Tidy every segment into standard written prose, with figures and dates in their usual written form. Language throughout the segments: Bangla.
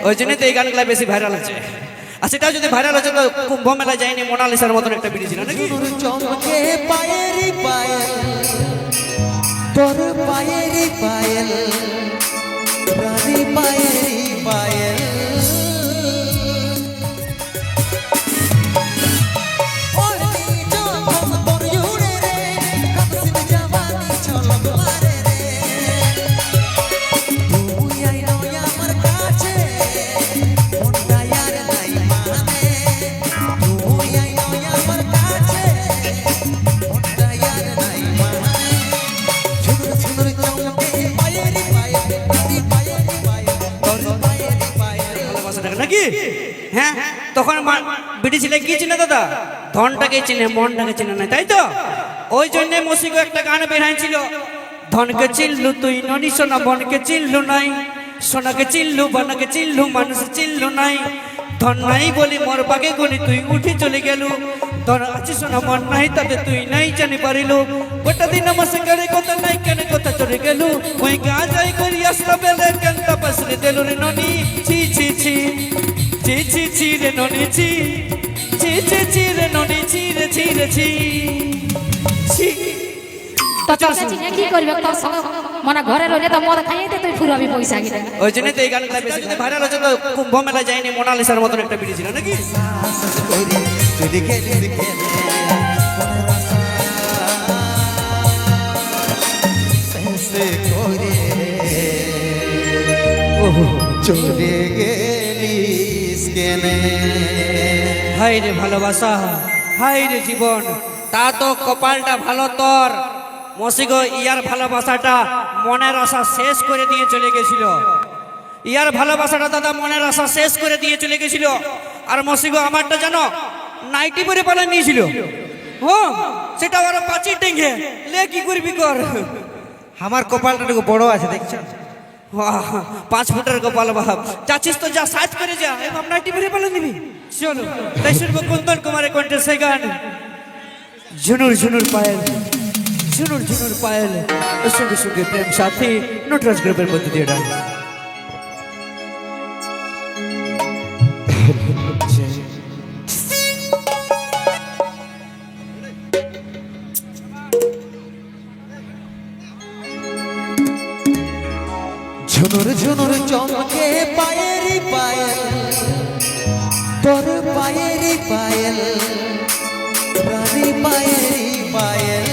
ওই জন্যই তো এই গানগুলো বেশি ভাইরাল হচ্ছে। আর সেটাও যদি ভাইরাল হচ্ছে তো কুম্ভ মেলায় যায়নি মোনালিসার মতন একটা বিড়ি ছিল নাকি? চমকে পায়েরি পায়েল তোর পায়েরি পায়েল রানী পায়েরি পায়েল নাকি? হ্যাঁ, তখন বিটি ছেলে কি চিনে দাদা? ধনটাকে চিনে, মনটাকে চিনে না, তাই তো? ওই জন্য মসিগো একটা গান বেরাইছিল, ধনকে চিনলু তুই ননি সোনা, বনকে চিনলু নাই, সোনাকে চিনলু বনকে চিনলু, মানুষ চিনলু নাই, ধন নাই বলি মোর বাগে গুনি তুই উঠি চলে গেলু, ধন আছে সোনা মন নাই তাতে তুই নাই জানি পারিলু, গোটা দিন আমার সঙ্গে কথা নাই কেন কথা চলে গেলু, ওই গা যাই করি আসলা বেলে কেন তপসরে দেলু রে ননি, ছি ছি ছি ছি ছি ছি রে ননি ছি ছি ছি ছি রে ননি ছি রে ছি রে ছি ছি। তো তোকে চিনে কি করবে? তোর সঙ্গে মানে ঘরে রইলে তো মদ খাইতে তুই ফুরাবি পয়সা গিয়ে। ওই জন্যই তো এই গানগুলো বেশি ভাইরাল হচ্ছে তো কুম্ভ মেলায় যায়নি মোনালিসার মতন একটা বিড়ি ছিল নাকি? চলে গেলিস কেনে হাই রে ভালোবাসা, হাই রে জীবন, তা তো কপালটা ভালো তোর মসিগো, ইয়ার ভালোবাসাটা মনের আশা শেষ করে দিয়ে চলে গেছিল, ইয়ার ভালোবাসাটা দাদা মনের আশা শেষ করে দিয়ে চলে গেছিল। আর মসিগো আমারটা জানো নাইটি পরে পালা নিয়েছিল, হ্যাঁ সেটা ওরা পাঁচির টেঙ্গে লে কি করবি কর। আমার কপালটা বড় আছে দেখছো, 5 ফুটের কপাল বাপ, চাচ্ছিস তো যা সাজ করে যা, এবার নাইটি পরে পালা নিবি। চলো তাই শুনবো কুন্দন কুমারের কণ্ঠে সেই গান, ঝুনুর ঝুনুর পায়েল, ঝুনুর ঝুনুর পায়েল, সঙ্গে সঙ্গে প্রেম সাথী নটরাজ গ্রুপের মধ্যে দিয়ে ডান। ঝুনুর ঝুনুর চমকে পায়েরি পায়েল তোর পায়েরি পায়েল রানী পায়েরি পায়েল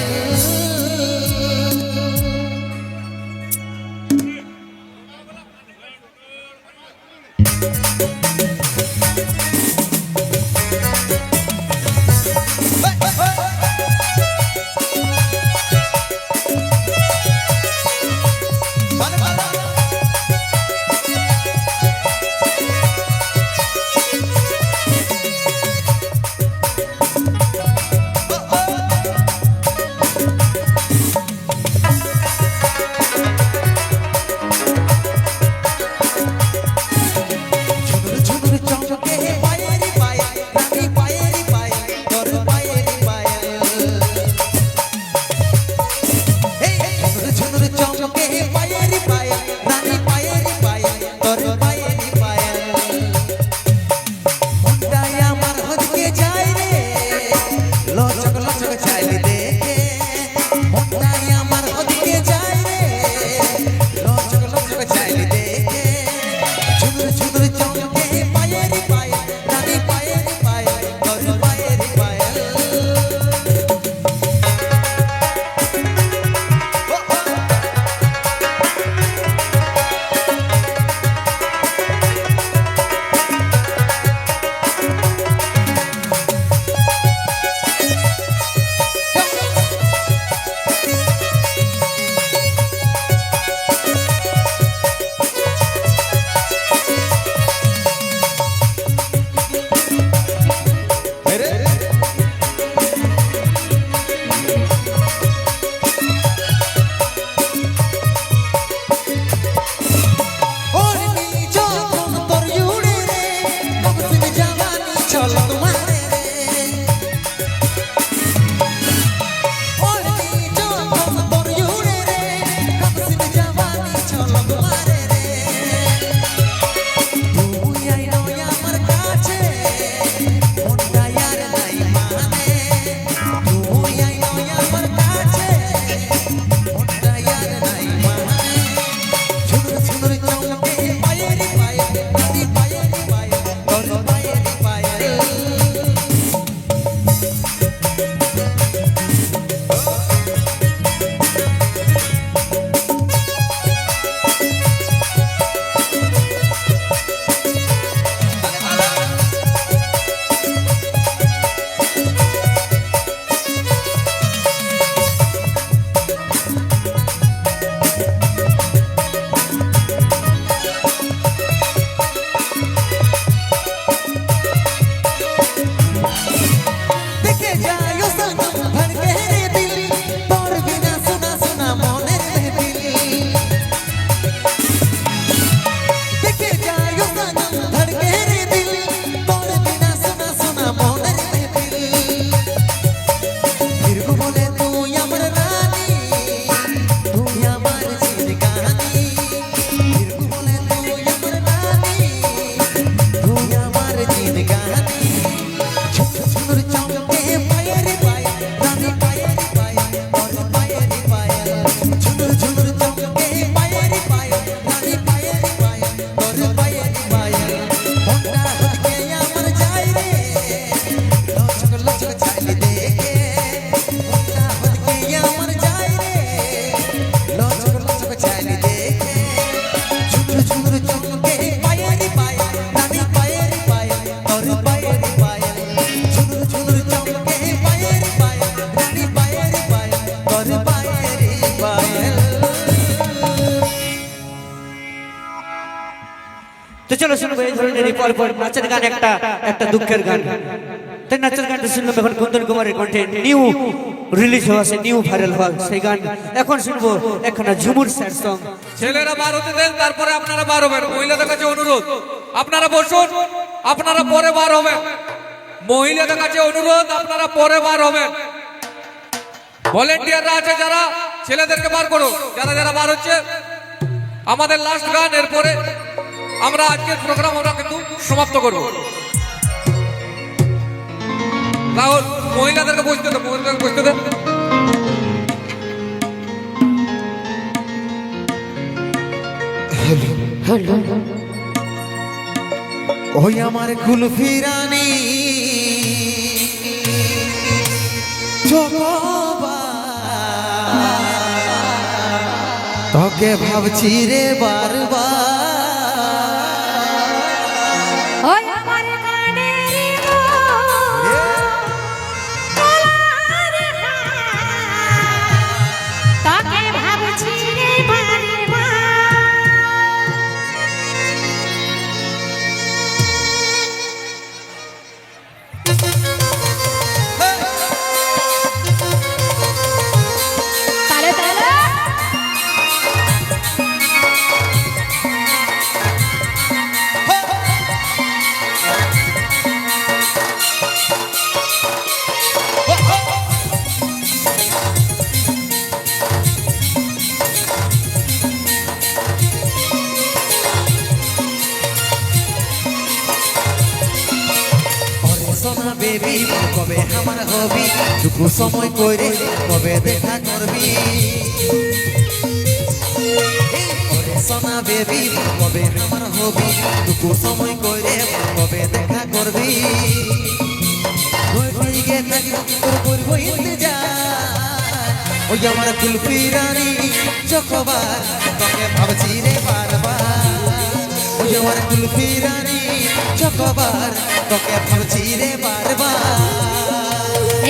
চলো শুনবো এই ধরনের পর পর নাচের গান, একটা একটা দুঃখের গান। তাই নাচের গানটা শুনলাম এখন কুন্দন কুমারের কণ্ঠে, নিউ রিলিজ হওয়া, সে নিউ ভাইরাল হওয়া সেই গান এখন শুনবো। এখন ঝুমুর স্যাড সং। ছেলেরা বার হতে দেন, তারপরে আপনারা বার হবেন। মহিলাদের কাছে অনুরোধ, আপনারা বসুন, আপনারা পরে বার হবেন। মহিলাদের কাছে অনুরোধ, আপনারা পরে বার হবেন। ভলেন্টিয়াররা আছে যারা, ছেলেদেরকে বার করো। যারা যারা বার হচ্ছে, আমাদের লাস্ট গান, এরপরে আমরা আজকের প্রোগ্রাম আমরা কিন্তু সমাপ্ত করব। রাহুল, মহিলাদেরকে বসতে দেন, মহিলাদেরকে বসতে দেন। ওই আমার কুলফি রানী তোকে ভাবছি রে বারবার। ওই আমার কানের গলার হার, তোকে ভাবছি রে বারবার। তালে তালে সোনা বেবি কবে আমার হবি, টুকু সময় করে কবে দেখা করবি। ওরে সোনা বেবি কবে আমার হবি, টুকু সময় করে কবে দেখা করবি। থাকবি তোর করবো ইন্তজার। ওই আমার কুলফি রানী চকবার তোকে ভাবছি রে বারবার। ওই আমার কুলফি রানী চকবার তোকে ভাবছি রে বারবার।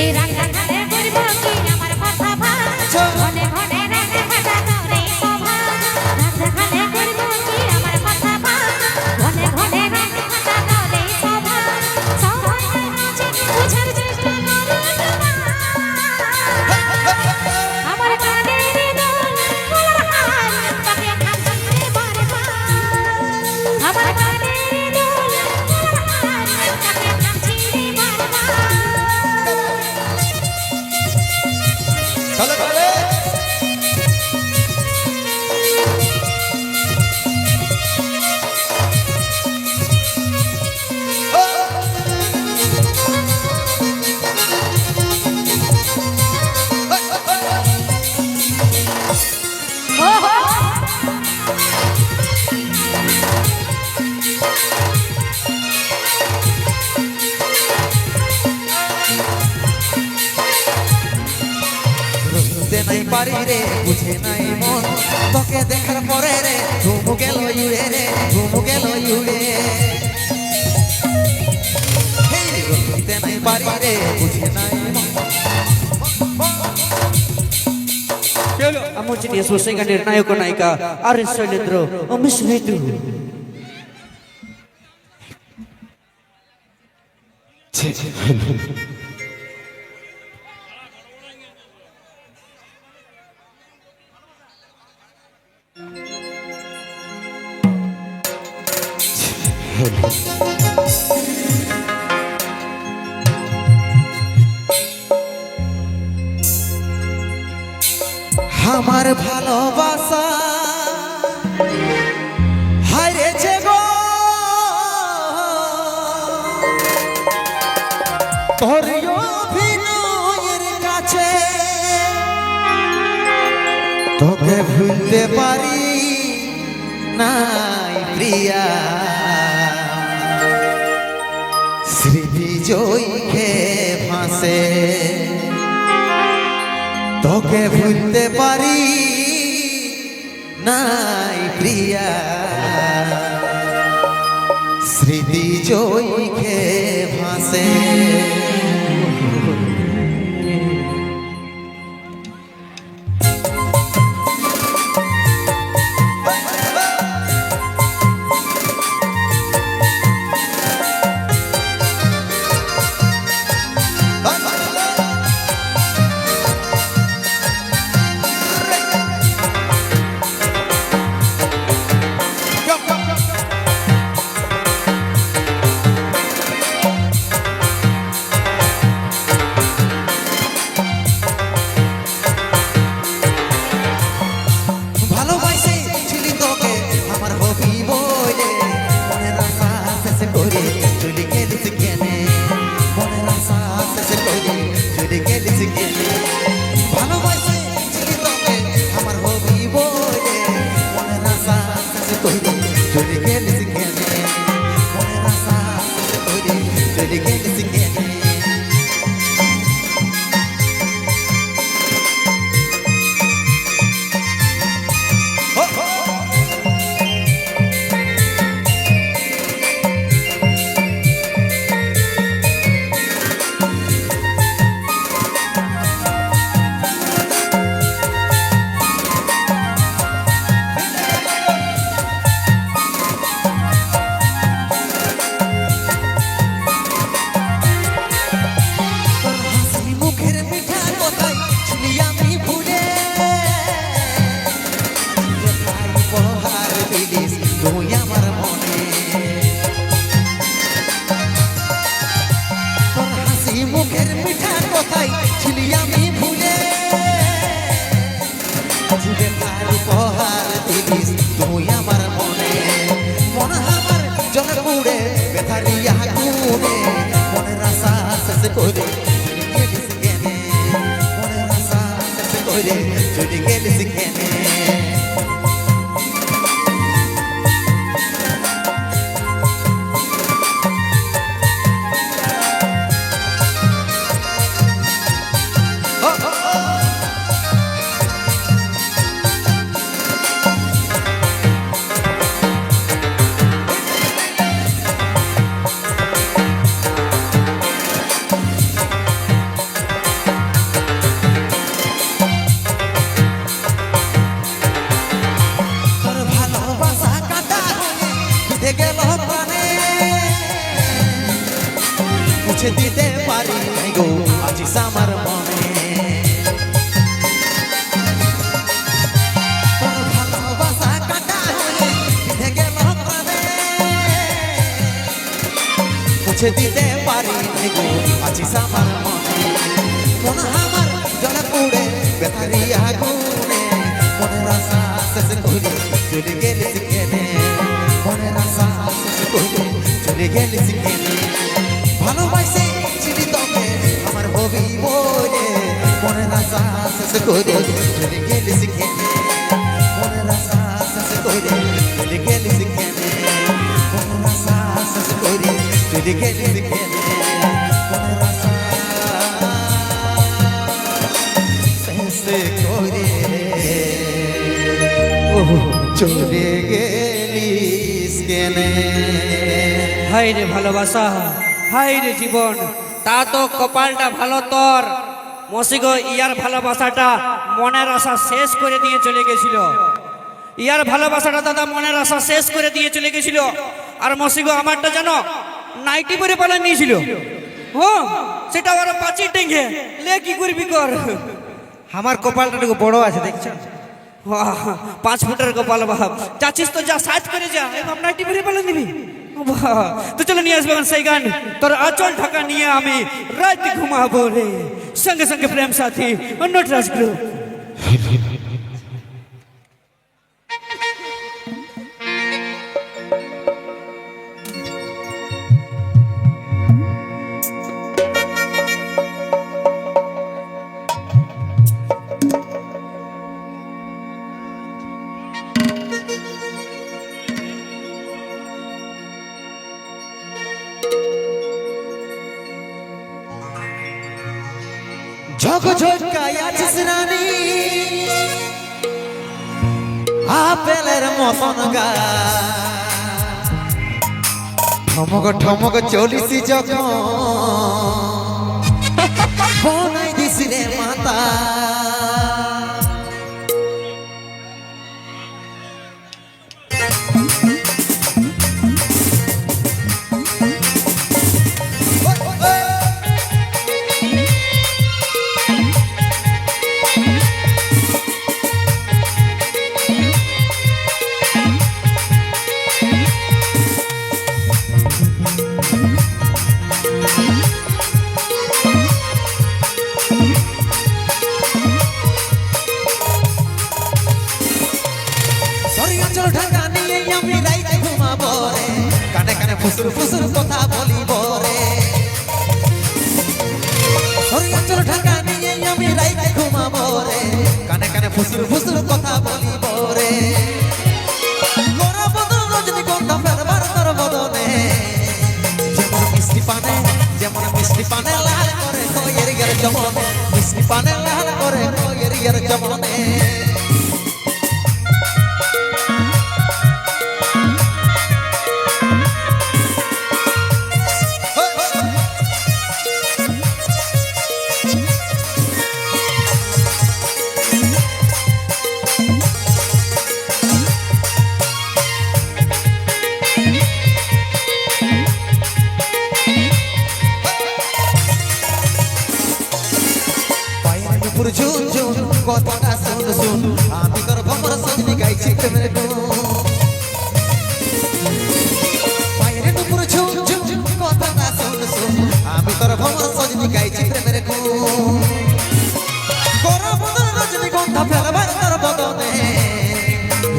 এই রাগ রাগালে করব কি আমার কথা ভাব, ঘনে ঘনে রাগে ভাটা করে শোভা। রাগ রাগালে করব কি আমার কথা ভাব, ঘনে ঘনে রাগে ভাটা করে শোভা। সবাই আছে বুঝার চেষ্টা করো তোমার। আমার কানের দোল গলার হার, তোকে ভাবছি রে বারবার। আমার কানের দোল গলার হার, তোকে ভাবছি রে বারবার। চলো চলে বুঝতে নাই পারি রে, বুঝে নাই মন তোকে দেখার পরে রে, ঘুমু গেল ইউরে রে, ঘুমু গেল ইউরে। বুঝতে নাই পারি রে, বুঝে নাই আমার চিনি সেই গানের নায়ক ও নায়িকা আর এস শৈলেন্দ্র ও মিস ঋতু। আমার ভালোবাসা হারিয়েছে গো তোর অভিনয়ের কাছে। তোকে ভুলতে পারি নাই প্রিয়া, স্মৃতি জয়কে ফাঁসে। তোকে ভুলতে পারি নাই প্রিয়া, স্মৃতি জয়কে ভাসে। গেলি কেনে মুখের মিঠা কথাই ছিলি আমি ভুলে জীবের উপহার দিলিস তুই আমার মনে মন আমার জলে পুড়ে বেথারিয়া গুনে মনের আশা শেষ করে গেলিস কেনে মনের আশা শেষ করে চলে গেলিস কেনে মুছে দিতে পারি নাই গো আছিস আমার মনে তোর ভালোবাসা কাটা হয়ে বিধে গেল প্রাণে মুছে দিতে পারি নাই গো আছিস আমার মনে মন আমার জলে পুড়ে বেথারি আগুনে মনের আশা শেষ করে চলে গেলিস কেনে মনের আশা শেষ করে চলে গেলিস কেনে ভালোবাসে চিনি তোকে আমার হবি বলে মনের আশা শেষ করে চলে গেলিস কেনে মনের আশা শেষ করে চলে গেলিস কেনে মনের আশা শেষ করে চলে গেলিস কেনে মনের আশা শেষ করে চলে গেলিস কেনে হাই রে ভালোবাসা হাই রে জীবন তা তো কপালটা ভালো তোর মসিগো ইয়ার ভালোবাসাটা মনের আশা শেষ করে দিয়ে চলে গেছিল ইয়ার ভালোবাসাটা দাদা মনের আশা শেষ করে দিয়ে চলে গেছিল আর মসিগো আমারটা জানো নাইটি পরে পালা নিয়েছিল হ্যাঁ সেটা ওরা পাঁচি টেঙ্গে লে কি করবি কর আমার কপালটা একটু বড় আছে দেখছো 5 ফুটের কপাল বাপ যাচ্ছিস তো যা সাজ করে যা এবার নাইটি পরে পালা নিবি তো চলো নিয়ে আসবে সেই গান তোর আচল ঢাকা নিয়ে আমি রাত ঘুমাবো রে সঙ্গে সঙ্গে প্রেম সাথী নটরাজ গ্রুপ ঝক ঝটকাই আছিস রানী আপেলের মতন গা ঠমক ঠমক চলিস যখন বনাই দিস রে মাতা ঢাকা নিয়ে আমি রাইতে ঘুমাবো রে কানে কানে ফুসুর ফুসুর কথা বলিব রে অঞ্চল ঢাকা নিয়ে আমি রাইতে ঘুমাবো রে কানে কানে ফুসুর ফুসুর কথা বলিব রে গোরা বদন রজনীগন্ধা ফেরবার তোর বদনে যেমন মিষ্টি পানে যেমন মিষ্টি পানে লাল করে খয়ের ইয়ার জমনে মিষ্টি পানে লাল করে খয়ের ইয়ার জমনে নুপুর ঝুন ঝুন কথাটা শুন শুন আমি তোর ভমর সজনি গাইছি প্রেমের গুণ পায়ের নুপুর ঝুন ঝুন কথাটা শুন শুন আমি তোর ভমর সজনি গাইছি প্রেমের গুণ গরম রজনী গন্ধা ফেলবার তোর বদনে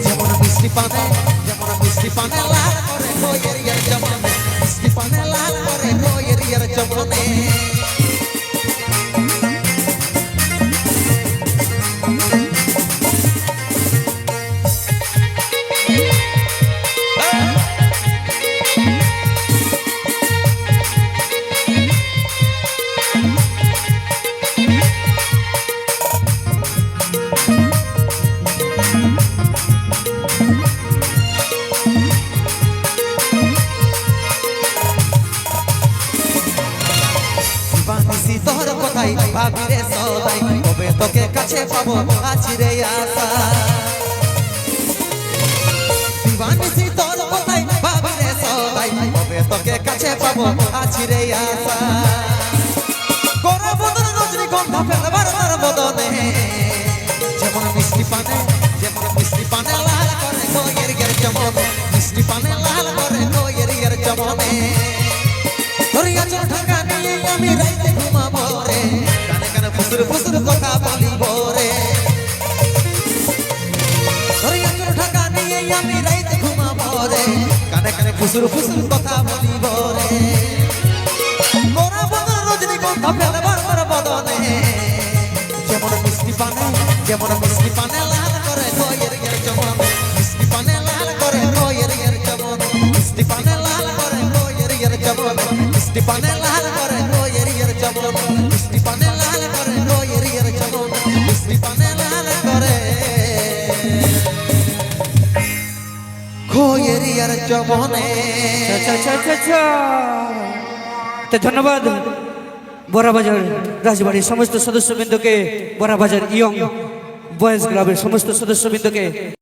যেমন মিষ্টি পানে লাল করে খয়ের ইয়ার জমনে মিষ্টি পানে লাল করে খয়ের ইয়ার জমনে বানিসি তোর কথাই ভাবি রে সদাই কবে তোকে কাছে পাবো আছি রে আশা বানিসি তোর কথাই ভাবি রে সদাই কবে তোকে কাছে পাবো আছি রে আশা গরম রজনী গন্ধা ফেলবার তোর বদনে যেমন মিষ্টি পানে লাল করে খয়ের ইয়ার জমনে মিষ্টি পানে লাল করে খয়ের ইয়ার জমনে তোরিয়া চোখ ঢাকা নিয়ে আমি রাইতে ঘুমাবো রে কানে কানে ফুসুর ফুসুর কথা বলিব রে তোরিয়া চোখ ঢাকা নিয়ে আমি রাইতে ঘুমাবো রে কানে কানে ফুসুর ফুসুর কথা বলিব রে মোরা বদন রজনী গন্ধা ফেলবার তোর বদনে যেমন মিষ্টি পানে লাল করে খয়ের ইয়ার জমনে মিষ্টি পানে লাল করে খয়ের ইয়ার জমনে মিষ্টি পানে লাল করে খয়ের ইয়ার জমনে মিষ্টি পানে লাল করে খয়ের ইয়ার জমনে মিষ্টি পানে লাল করে খয়ের ইয়ার জমনে মিষ্টি পানে লাল করে খয়ের ইয়ার জমনে তো ধন্যবাদ বড়াবাজার রাজবাড়ির সমস্ত সদস্যবৃন্দকে, বড়াবাজার ইয়ং বয়েজ ক্লাবের সমস্ত সদস্যবৃন্দকে।